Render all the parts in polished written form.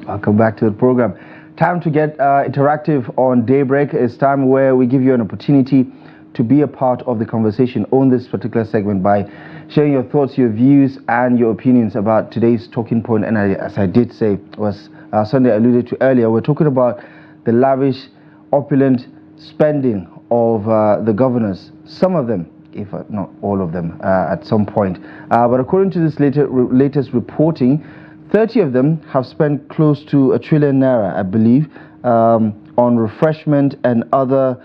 Welcome back to the program. Time to get interactive on Daybreak. It's time where we give you an opportunity to be a part of the conversation on this particular segment by sharing your thoughts, your views, and your opinions about today's talking point. And as I did say, was Sunday alluded to earlier, we're talking about the lavish, opulent spending of the governors. Some of them, if not all of them, at some point. But according to this latest reporting, 30 of them have spent close to ₦1 trillion, I believe, on refreshment and other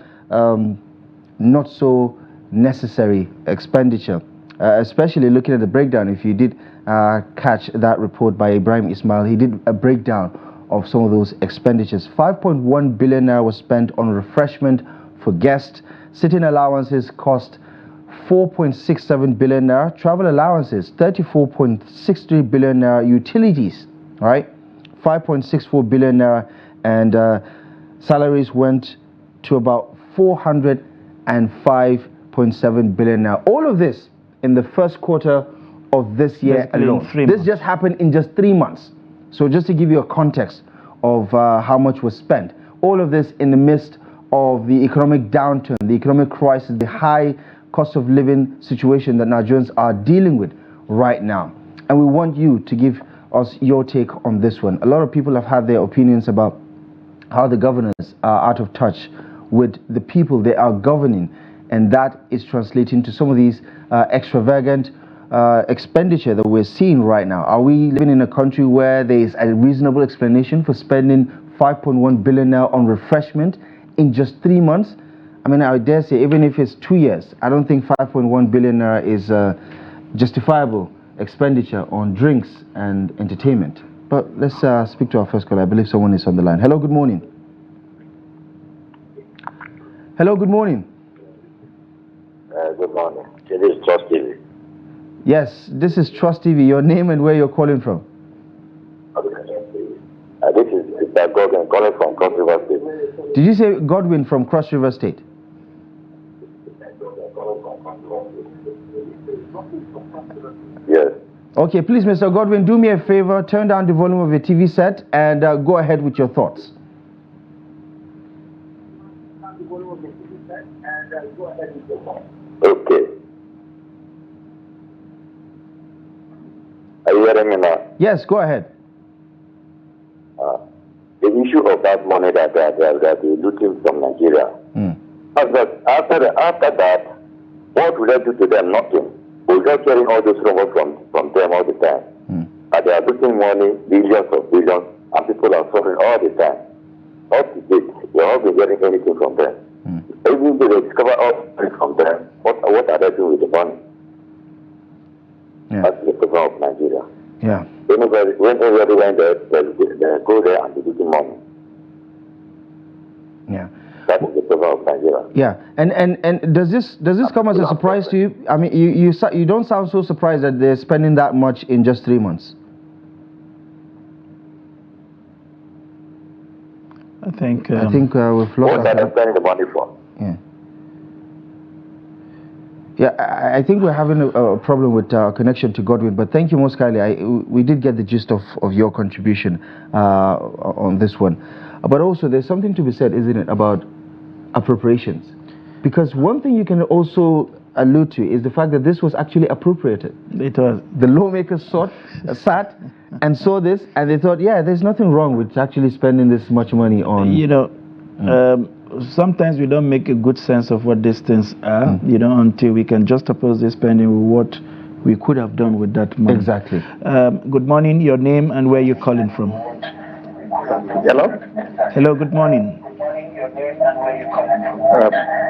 not so necessary expenditure, especially looking at the breakdown. If you did catch that report by Ibrahim Ismail, he did a breakdown of some of those expenditures. 5.1 billion naira was spent on refreshment for guests. Sitting allowances cost 4.67 billion naira, travel allowances 34.63 billion naira, utilities, all right, 5.64 billion naira, and salaries went to about 405.7 billion naira. All of this in the first quarter of this year alone. This just happened in just 3 months. So just to give you a context of how much was spent, all of this in the midst of the economic downturn, the economic crisis, the high cost of living situation that Nigerians are dealing with right now. And we want you to give us your take on this one. A lot of people have had their opinions about how the governors are out of touch with the people they are governing, and that is translating to some of these extravagant expenditure that we're seeing right now. Are we living in a country where there is a reasonable explanation for spending 5.1 billion now on refreshment in just 3 months? I mean, I dare say, even if it's 2 years, I don't think 5.1 billion naira is justifiable expenditure on drinks and entertainment. But let's speak to our first caller. I believe someone is on the line. Hello, good morning. Hello, good morning. Good morning. This is Trust TV. Yes, this is Trust TV. Your name and where you're calling from? This is Mr. Godwin calling from Cross River State. Did you say Godwin from Cross River State? Yes. Okay, please, Mr. Godwin, do me a favor, turn down the volume of your TV set and go ahead with your thoughts. Okay. Are you hearing me now? Yes, go ahead. The issue of that money that they're looting from Nigeria. After that, what will I do to them? Nothing. We're just hearing all those rumors from them all the time. And they are looting money, billions of billions, and people are suffering all the time. Up to date, we are not getting anything from them. Even though they discover all from them, what are they doing with the money? That's the problem of Nigeria. Yeah. Whenever they go there and be looting money. Yeah. That is the problem of Nigeria. Yeah, and does this come as a surprise to you? I mean, you don't sound so surprised that they're spending that much in just 3 months. I think we've lost. What are they spending the money for? Yeah. Yeah, I think we're having a problem with our connection to Godwin, but thank you most kindly. We did get the gist of your contribution on this one. But also, there's something to be said, isn't it, about appropriations? Because one thing you can also allude to is the fact that this was actually appropriated. It was. The lawmakers sat and saw this, and they thought, yeah, there's nothing wrong with actually spending this much money on... You know, sometimes we don't make a good sense of what these things are, you know, until we can juxtapose the spending with what we could have done with that money. Exactly. Good morning, your name and where you're calling from. Hello? Hello, good morning.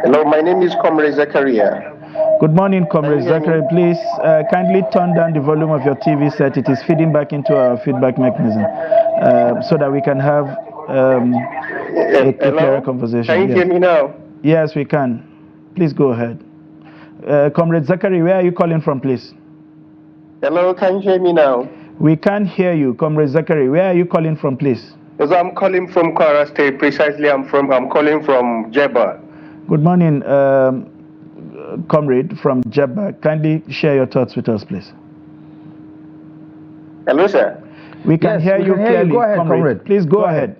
Hello, my name is Comrade Zakaria. Good morning, Comrade Zakaria. Please kindly turn down the volume of your TV set. It is feeding back into our feedback mechanism so that we can have a clearer conversation. Can you hear me now? Yes, we can. Please go ahead. Comrade Zakaria, where are you calling from, please? Hello, can you hear me now? We can't hear you, Comrade Zakaria. Where are you calling from, please? Because I'm calling from Kwara State. Precisely, I'm calling from Jebba. Good morning, Comrade from Jebba. Kindly share your thoughts with us, please. Hello, sir. We can hear you clearly. Go ahead, comrade. Please go ahead.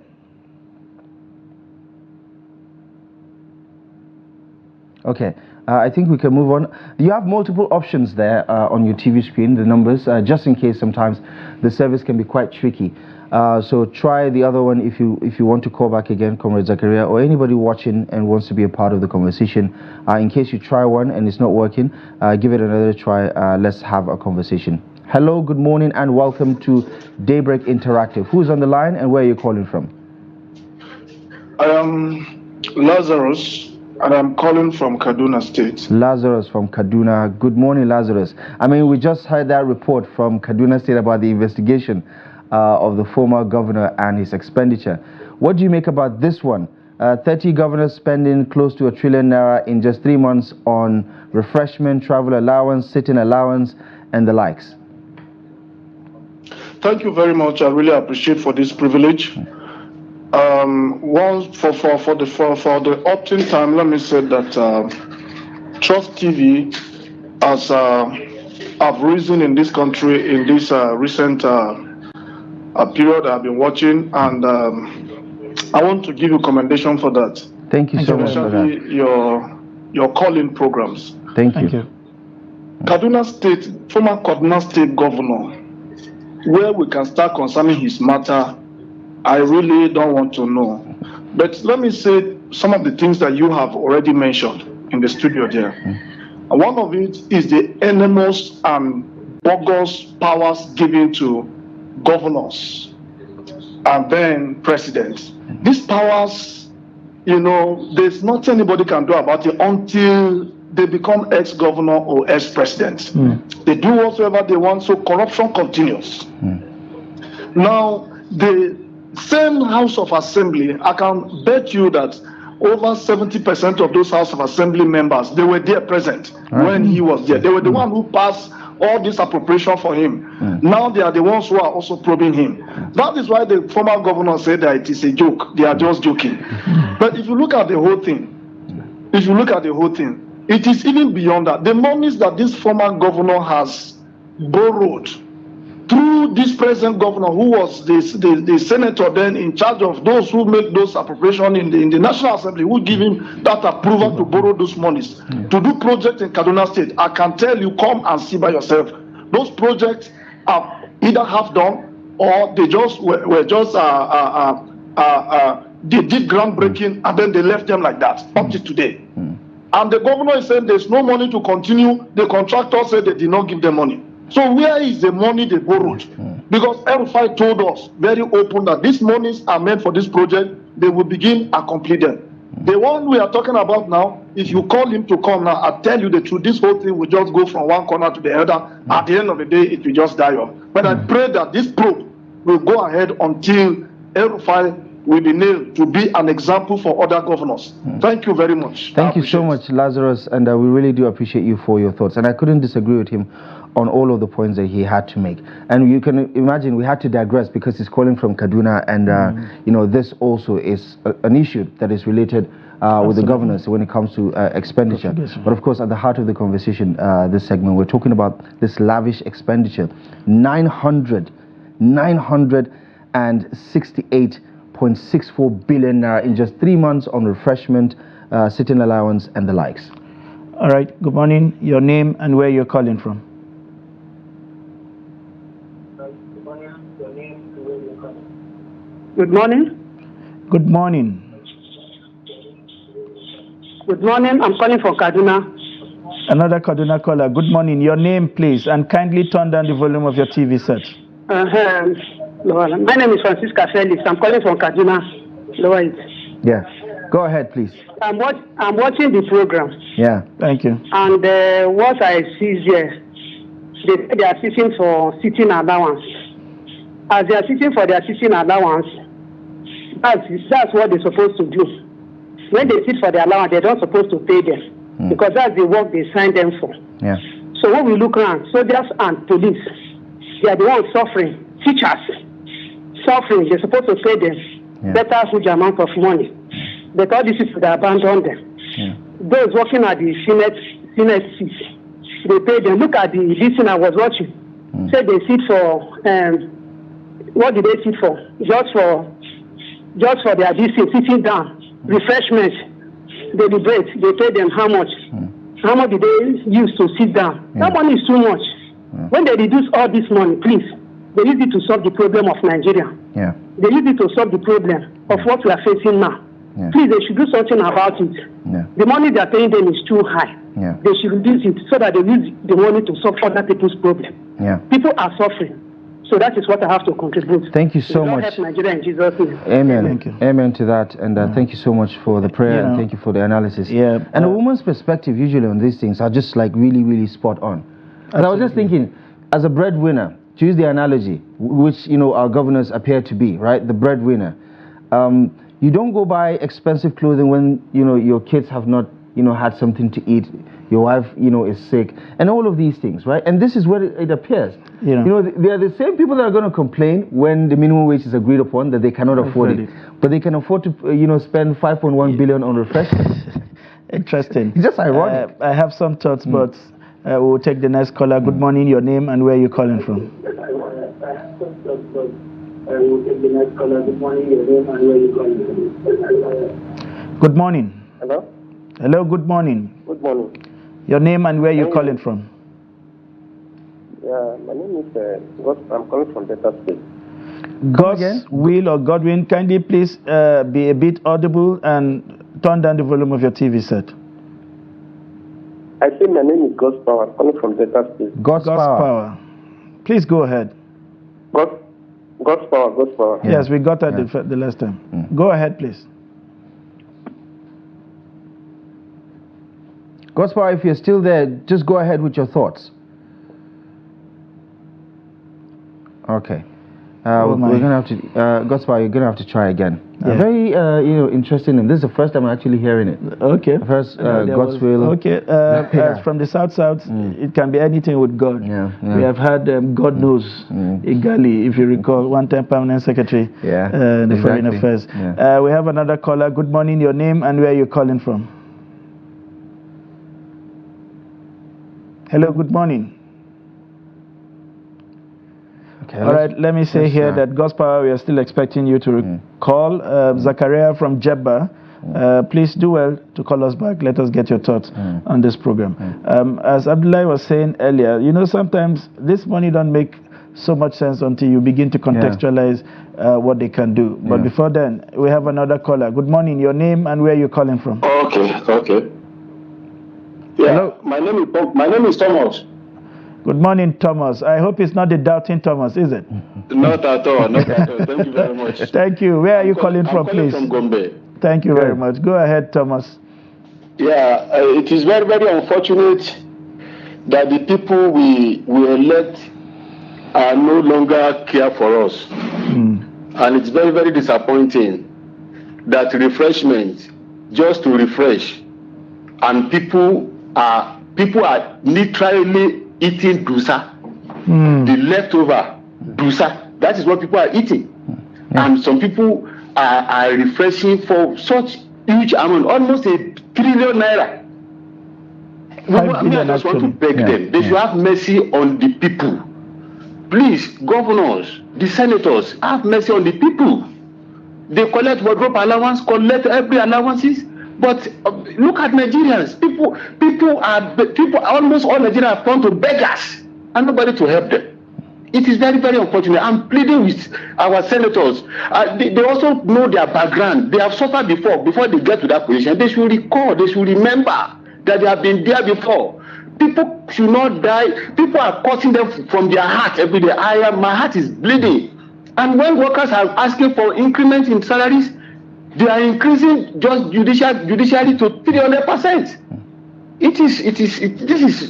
Okay, I think we can move on. You have multiple options there on your TV screen, the numbers, just in case sometimes the service can be quite tricky. So try the other one if you want to call back again, Comrade Zakaria, or anybody watching and wants to be a part of the conversation. In case you try one and it's not working, give it another try. Let's have a conversation. Hello, good morning, and welcome to Daybreak Interactive. Who's on the line and where are you calling from? I am Lazarus, and I'm calling from Kaduna State. Lazarus from Kaduna. Good morning, Lazarus. I mean, we just heard that report from Kaduna State about the investigation of the former governor and his expenditure. What do you make about this one? 30 governors spending close to ₦1 trillion in just 3 months on refreshment, travel allowance, sitting allowance, and the likes. Thank you very much. I really appreciate for this privilege. For the opt-in time, let me say that Trust TV has have risen in this country in this recent period I've been watching, and I want to give you commendation for that. Thank you so much for that. Your call-in programs. Thank you. Kaduna State, former Kaduna State governor, where we can start concerning his matter, I really don't want to know. But let me say some of the things that you have already mentioned in the studio there. And one of it is the enormous and bogus powers given to governors and then presidents. These powers, you know, there's nothing anybody can do about it until they become ex-governor or ex-president. They do whatsoever they want, so corruption continues. Now, the same House of Assembly, I can bet you that over 70% of those House of Assembly members, they were there present when he was there. They were the one who passed all this appropriation for him. Now they are the ones who are also probing him. That is why the former governor said that it is a joke. They are just joking. But if you look at the whole thing, it is even beyond that. The monies that this former governor has borrowed through this present governor, who was the senator then in charge of those who make those appropriations in the National Assembly, who give him that approval to borrow those monies to do projects in Kaduna State. I can tell you, come and see by yourself. Those projects are either half done or they just they did groundbreaking and then they left them like that up to today. And the governor is saying there's no money to continue. The contractor said they did not give them money. So where is the money they borrowed? Because L5 told us very open that these monies are meant for this project. They will begin and complete them. The one we are talking about now, if you call him to come now, I tell you the truth, this whole thing will just go from one corner to the other. At the end of the day, it will just die off. But I pray that this probe will go ahead until L5 will be nailed to be an example for other governors. Thank you very much. Thank you so much, Lazarus, and we really do appreciate you for your thoughts. And I couldn't disagree with him on all of the points that he had to make. And you can imagine we had to digress because he's calling from Kaduna, and you know, this also is an issue that is related with the governors when it comes to expenditure. But of course, at the heart of the conversation, this segment, we're talking about this lavish expenditure, 968.64 billion naira in just 3 months on refreshment, sitting allowance, and the likes. All right, good morning. Your name and where you're calling from. Good morning. Good morning. Good morning. I'm calling from Kaduna. Another Kaduna caller. Good morning. Your name, please, and kindly turn down the volume of your TV set. My name is Francisca Felix. I'm calling from Kaduna. Lower it. Yeah. Go ahead, please. I'm watching the program. Yeah. Thank you. And what I see here, they are seeking for sitting allowance. As they are seeking for their sitting allowance, that's what they're supposed to do. When they sit for the allowance, they're not supposed to pay them because that's the work they signed them for. Yeah. So when we look around, soldiers and police, they are the ones suffering. Teachers suffering. They're supposed to pay them better huge amount of money. But all these people, they abandon them. Those working at the Senate seat, they pay them. Look at the listen I was watching. Say they sit for What did they sit for? Just for their distance, sitting down, refreshments, they debate, they pay them how much? How much did they use to sit down? That money is too much. When they reduce all this money, please, they use it to solve the problem of Nigeria. They use it to solve the problem of what we are facing now. Please, they should do something about it. The money they are paying them is too high. They should reduce it so that they use the money to solve other people's problem. People are suffering. So that is what I have to contribute. Thank you so much. Help Nigeria in Jesus' name. Amen. Thank you. Amen to that. And thank you so much for the prayer and thank you for the analysis. And a woman's perspective usually on these things are just like really, really spot on. And I was just thinking, as a breadwinner, to use the analogy, which our governors appear to be, right? The breadwinner. You don't go buy expensive clothing when your kids have not had something to eat. Your wife, is sick, and all of these things, right? And this is where it appears. They are the same people that are going to complain when the minimum wage is agreed upon that they cannot afford it, but they can afford to, spend 5.1 billion on refreshments. Interesting. It's just ironic. I have some thoughts, but we'll take the next caller. Good morning. Your name and where you're calling from. Good morning. Hello? Hello, good morning. Good morning. Your name and where you're calling from. Yeah, my name is I'm calling from Delta State. God's will or Godwin, kindly please be a bit audible and turn down the volume of your TV set. I say my name is God's Power. I'm calling from Delta State. God's power. Please go ahead. God's Power. Yes, we got that the last time. Go ahead, please. God's power, if you're still there, just go ahead with your thoughts. Okay. We're gonna have to. God's power, you're gonna have to try again. Very, interesting, and this is the first time I'm actually hearing it. Okay. First, God's will. Okay. From the south, it can be anything with God. We have had God knows, Igali, if you recall, one-time permanent secretary. The Foreign Affairs. We have another caller. Good morning. Your name and where you're calling from. Hello, good morning. Okay, all right, let me say here that God's power, we are still expecting you to call. Zachariah from Jebba, please do well to call us back. Let us get your thoughts on this program. As Abdullahi was saying earlier, sometimes this money don't make so much sense until you begin to contextualize what they can do. But before then, we have another caller. Good morning, your name and where you're calling from. Okay. Yeah, hello? My name is Thomas. Good morning, Thomas. I hope it's not the doubting Thomas, is it? Not at all. Thank you very much. Thank you. Where are you calling from, please? I'm calling from Gombe. Thank you very much. Go ahead, Thomas. Yeah, it is very, very unfortunate that the people we elect are no longer care for us. And it's very, very disappointing that refreshment, just to refresh, and people are literally eating dusa, the leftover dusa. That is what people are eating. And some people are refreshing for such huge amount, almost 1 trillion naira. I just want to beg them. They should have mercy on the people. Please, governors, the senators, have mercy on the people. They collect wardrobe allowance, collect every allowances. But look at Nigerians. People, almost all Nigerians have turned to beggars and nobody to help them. It is very, very unfortunate. I'm pleading with our senators. They also know their background. They have suffered before they get to that position. They should recall, they should remember that they have been there before. People should not die. People are causing them from their heart every day. My heart is bleeding. And when workers are asking for increments in salaries, they are increasing just judicially to 300%. This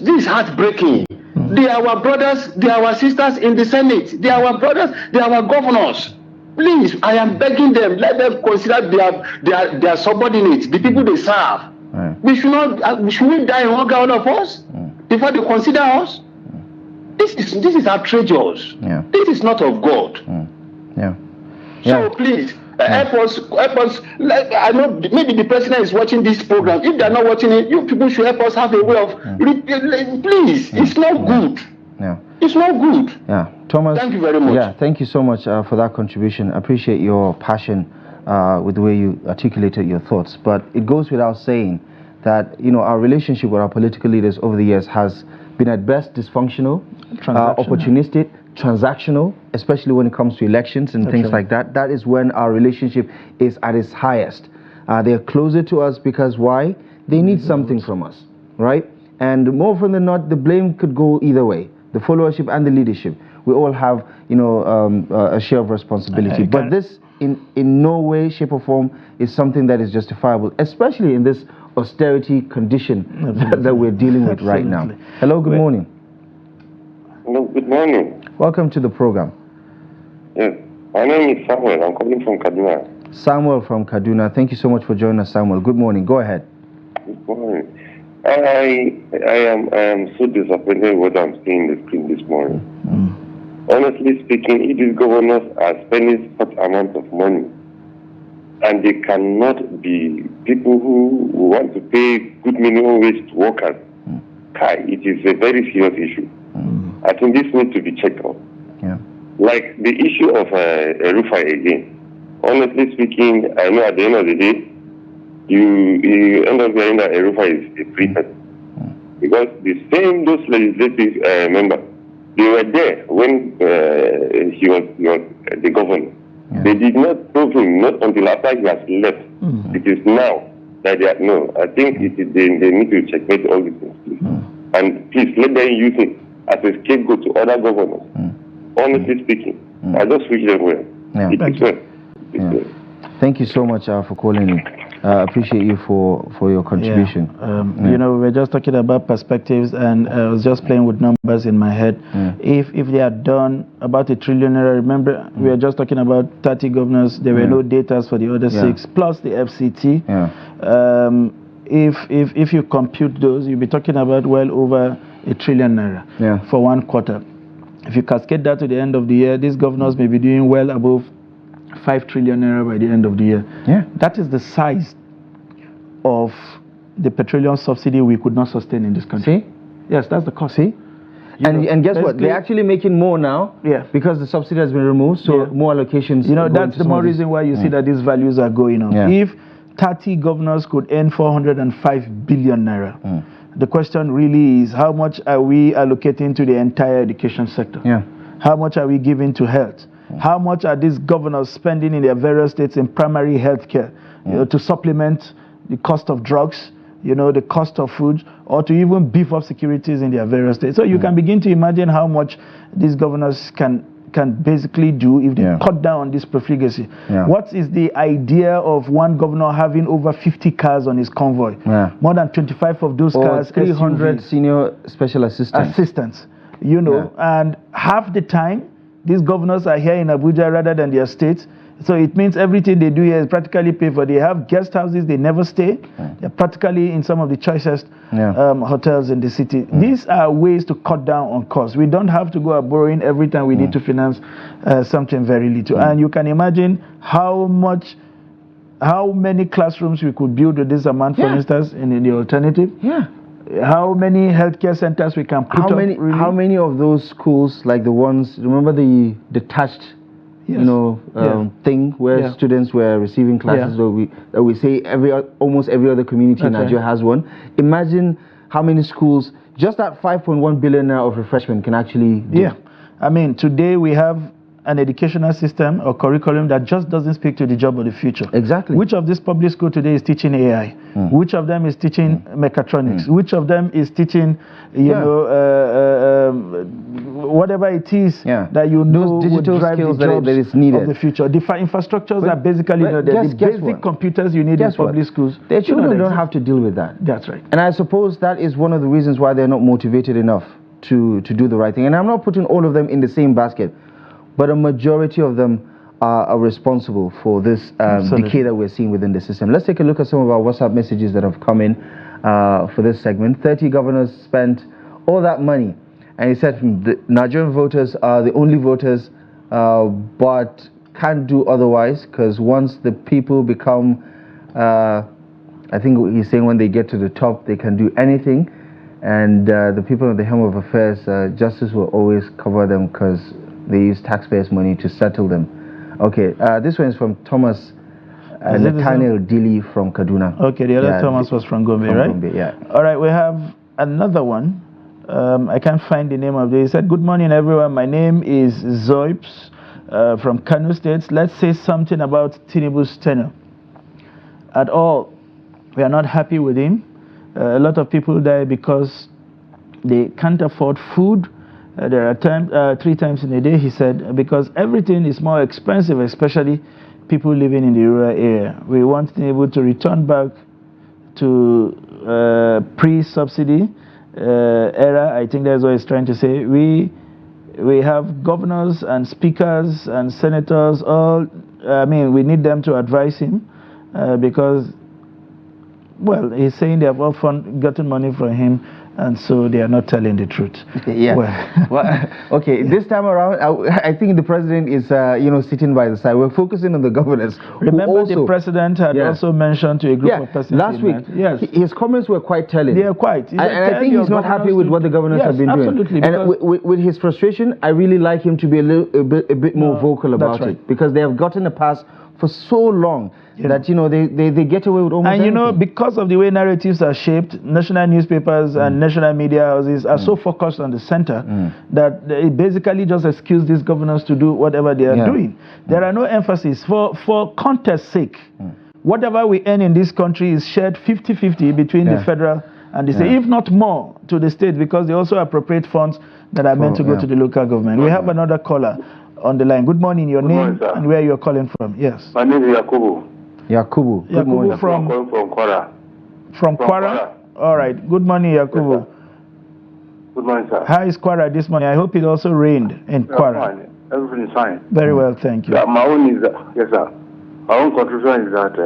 is heartbreaking. They are our brothers, they are our sisters in the Senate, they are our brothers, they are our governors. Please, I am begging them, let them consider their subordinates, the people they serve. We should not should we die in hunger, all of us, before they consider us? This is outrageous. This is not of God. So please, help us. I know maybe the president is watching this program. If they are not watching it, you people should help us have a way of. Please, it's not good. It's not good. Yeah, Thomas. Thank you very much. Yeah, thank you so much for that contribution. I appreciate your passion with the way you articulated your thoughts. But it goes without saying that our relationship with our political leaders over the years has been at best dysfunctional, opportunistic, transactional, especially when it comes to elections and things like that. That is when our relationship is at its highest. They are closer to us because why? They need something from us, right? And more often than not, the blame could go either way. The followership and the leadership. We all have, a share of responsibility. But this, in no way, shape or form, is something that is justifiable, especially in this austerity condition that we're dealing with right now. Hello, good morning. Hello, good morning. Welcome to the program. Yes, my name is Samuel. I'm calling from Kaduna. Samuel from Kaduna. Thank you so much for joining us, Samuel. Good morning. Go ahead. Good morning. I am so disappointed with what I'm seeing in the screen this morning. Honestly speaking, if these governors are spending such amount of money and they cannot be people who want to pay good minimum wage to workers, it is a very serious issue. I think this needs to be checked out. Yeah. Like the issue of a Rufai again. Honestly speaking, I know at the end of the day, you end up hearing that a Rufai is a free person. Because those legislative members, they were there when he was the governor. Yeah. They did not prove him, not until after he has left. It is now that they are, no, I think they need to checkmate all these things, please. And please let them use it as a scapegoat to other governors. Honestly speaking, I just wish them well. Yeah. Thank you so much for calling in. I appreciate you for your contribution. We were just talking about perspectives, and I was just playing with numbers in my head. If they had done about $1 trillion, remember we were just talking about 30 governors. There were no data for the other 6, plus the FCT. If you compute those, you'll be talking about well over $1 trillion for 1 quarter. If you cascade that to the end of the year, these governors may be doing well above 5 trillion naira by the end of the year. That is the size of the petroleum subsidy we could not sustain in this country. See? Yes, that's the cost. See? And guess what? They're actually making more now because the subsidy has been removed, so more allocations. That's the more reason why you see that these values are going up. If 30 governors could earn 405 billion naira, the question really is, how much are we allocating to the entire education sector? How much are we giving to health? How much are these governors spending in their various states in primary health care to supplement the cost of drugs, the cost of food, or to even beef up securities in their various states? So you can begin to imagine how much these governors can basically do if they cut down on this profligacy. What is the idea of one governor having over 50 cars on his convoy? More than 25 of those cars 300 senior special assistants. And half the time these governors are here in Abuja rather than their states. So it means everything they do here is practically paid for. They have guest houses, they never stay. They're practically in some of the choicest hotels in the city. These are ways to cut down on costs. We don't have to go out borrowing every time we need to finance something very little. And you can imagine how many classrooms we could build with this amount, for instance, in the alternative. How many healthcare centers we can put up? How many of those schools, like the ones, remember the detached thing where students were receiving classes, that we say almost every other community in Nigeria has one. Imagine how many schools just that 5.1 billion naira of refreshment can actually do. I mean, today we have an educational system or curriculum that just doesn't speak to the job of the future. Exactly. Which of this public school today is teaching AI? Which of them is teaching mechatronics? Which of them is teaching, whatever it is that those digital would drive skills the jobs that is needed of the future? The infrastructures are basically the basic computers you need in public schools. Their children don't have to deal with that. That's right. And I suppose that is one of the reasons why they're not motivated enough to do the right thing. And I'm not putting all of them in the same basket, but a majority of them are responsible for this decay that we're seeing within the system. Let's take a look at some of our WhatsApp messages that have come in for this segment. 30 governors spent all that money, and he said the Nigerian voters are the only voters, but can't do otherwise, because once the people become, I think he's saying when they get to the top, they can do anything. And the people at the helm of affairs, justice will always cover them because they use taxpayers' money to settle them. Okay, this one is from Thomas Nathaniel Dili from Kaduna. Okay, the other Thomas was from Gombe, right? Gombe, yeah. All right, we have another one. I can't find the name of it. He said, "Good morning, everyone. My name is Zoips from Kano State. Let's say something about Tinubu's tenure. At all, we are not happy with him. A lot of people die because they can't afford food. There are times, 3 times in a day," he said, "because everything is more expensive, especially people living in the rural area. We want Tinubu to return back to pre-subsidy era." I think that's what he's trying to say. We have governors and speakers and senators, all, we need them to advise him because, well, he's saying they have often gotten money from him, and so they are not telling the truth. Yeah. Well, okay. This time around, I think the president is, sitting by the side. We're focusing on the governors. Remember, the president had also mentioned to a group of persons last week. Yes. His comments were quite telling. They are quite. And I think he's not happy with what the governors have been doing. Absolutely. And with his frustration, I really like him to be a bit more vocal about it, because they have gotten a pass for so long that they get away with almost anything. And because of the way narratives are shaped, national newspapers and national media houses are so focused on the center that they basically just excuse these governors to do whatever they are doing. There are no emphasis. For contest's sake, whatever we earn in this country is shared 50-50 between the federal and the state, if not more to the state, because they also appropriate funds that are meant to go to the local government. We have another caller on the line. Good morning. Your name and where you're calling from. Yes. My name is Yakubu. Yakubu. Good morning. From Kwara. From Kwara? All right. Good morning, Yakubu. Yes, good morning, sir. How is Kwara this morning? I hope it also rained in Kwara. Fine. Everything is fine. Very well, thank you. My own is yes, sir. My own contribution is that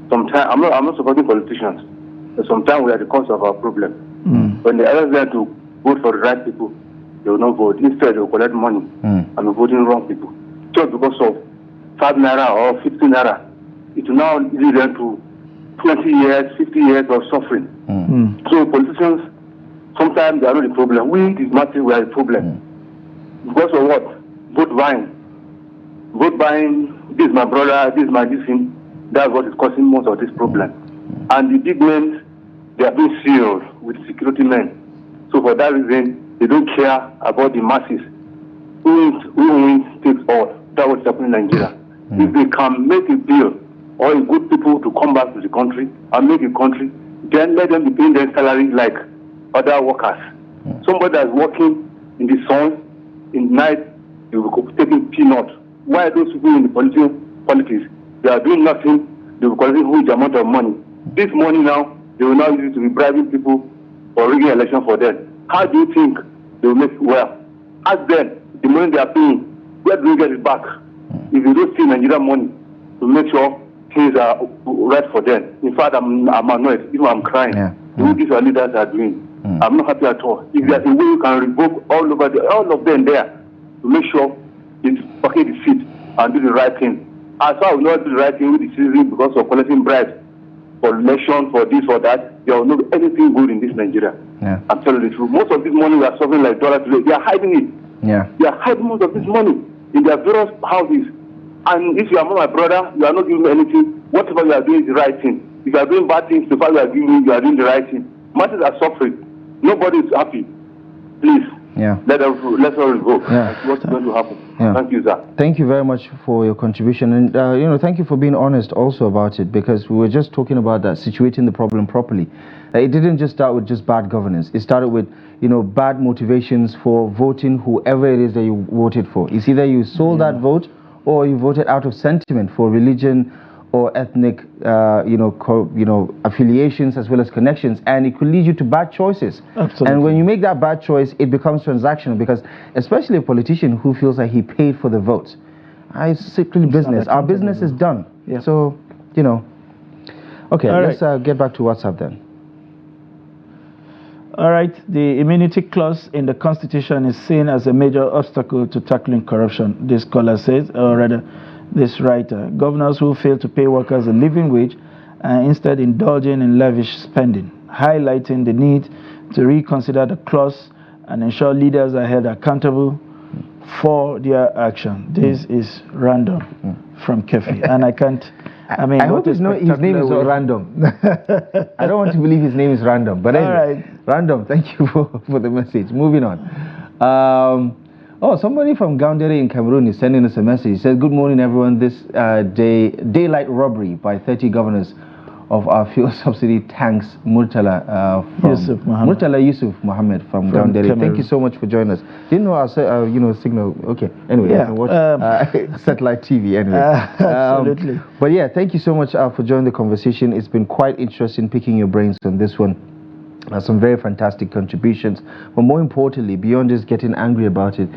sometimes I'm not supporting politicians. But sometimes we are the cause of our problem. When they allow them to vote for the right people, they will not vote. Instead, they will collect money and be voting wrong people. Just because of 5 naira or 15 naira, it will now lead them to 20 years, 50 years of suffering. So politicians, sometimes they are not the problem. We, this matter, we are the problem. Because of what? Vote buying. Vote buying, this is my brother, this is my this thing. That's what is causing most of this problem. And the big men, they are being serious with security men. So for that reason, they don't care about the masses. Who wins takes all. That's what's happening in Nigeria. If they can make a bill or a good people to come back to the country and make a country, then let them be paying their salary like other workers. Somebody that's working in the sun, in night, they will be taking peanuts. Why those people in the politics? They are doing nothing. They will collect a huge amount of money. This money now, they will now use it to be bribing people for rigging election for them. How do you think they will make it well? Ask them, the money they are paying, where do we get it back? If you don't see Nigerian money to make sure things are right for them. In fact, I'm annoyed, even I'm crying. What these our leaders are doing. I'm not happy at all. If there's a way you can revoke all of them there to make sure it's pocket the seat and do the right thing. As far as we not do the right thing with the citizens because of collecting bribes for election, for this or that, there will not be anything good in this Nigeria. I'm telling you the truth. Most of this money we are suffering like dollars today, they are hiding it. They are hiding most of this money in their various houses. And if you are not my brother, you are not giving me anything. Whatever you are doing is the right thing. If you are doing bad things, the fact you are giving me, you are doing the right thing. Masses are suffering. Nobody is happy. Please. Let us go. What's going to happen? Thank you, sir. Thank you very much for your contribution, and thank you for being honest also about it, because we were just talking about that, situating the problem properly. It didn't just start with just bad governance. It started with bad motivations for voting whoever it is that you voted for. It's either you sold that vote or you voted out of sentiment for religion or ethnic affiliations as well as connections, and it could lead you to bad choices. Absolutely. And when you make that bad choice, it becomes transactional, because especially a politician who feels like he paid for the vote, it's strictly business. Our business is done. So okay. Let's get back to WhatsApp then. All right, the immunity clause in the Constitution is seen as a major obstacle to tackling corruption, this scholar says, or rather, this writer. Governors who fail to pay workers a living wage and instead indulging in lavish spending, highlighting the need to reconsider the clause and ensure leaders are held accountable for their action. This is random from Kefi, and I can't. I mean, I hope his name is not random. I don't want to believe his name is random, but anyway, right. Random. Thank you for the message. Moving on. Somebody from Gaundere in Cameroon is sending us a message. He says, "Good morning, everyone. This daylight robbery by 30 governors of our fuel subsidy tanks, Murtala Yusuf Mohammed from Gaundere. Cameroon. Thank you so much for joining us. Didn't know our signal. Okay. Anyway, I can watch satellite TV. Anyway, absolutely. But yeah, thank you so much for joining the conversation. It's been quite interesting picking your brains on this one. Some very fantastic contributions. But more importantly, beyond just getting angry about it,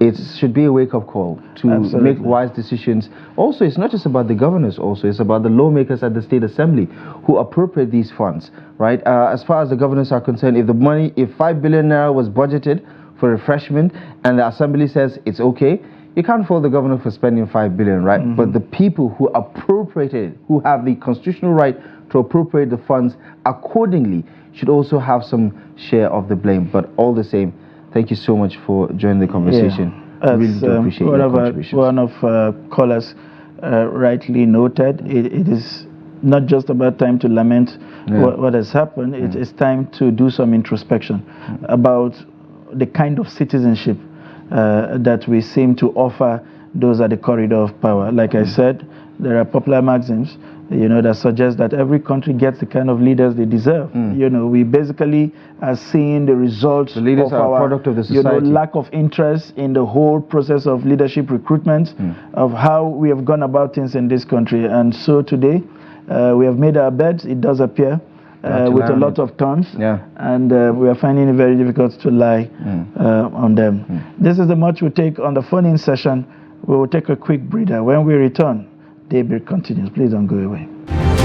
it should be a wake-up call to make wise decisions. Also, it's not just about the governors. Also, it's about the lawmakers at the State Assembly who appropriate these funds, right? As far as the governors are concerned, if 5 billion naira was budgeted for refreshment and the Assembly says it's okay, you can't fault the governor for spending 5 billion, right? But the people who appropriated it, who have the constitutional right to appropriate the funds accordingly, should also have some share of the blame. But all the same, thank you so much for joining the conversation. I really do appreciate your contributions. One of callers rightly noted, it is not just about time to lament what has happened. It is time to do some introspection about the kind of citizenship that we seem to offer those at the corridor of power. Like I said, there are popular maxims that suggest that every country gets the kind of leaders they deserve. We basically are seeing the results of our product of the society. Lack of interest in the whole process of leadership recruitment, of how we have gone about things in this country. And so today, we have made our beds, it does appear, with a lot of thorns, and we are finding it very difficult to lie on them. This is the much we take on the phone-in session. We will take a quick breather. When we return, Daybreak continues. Please don't go away.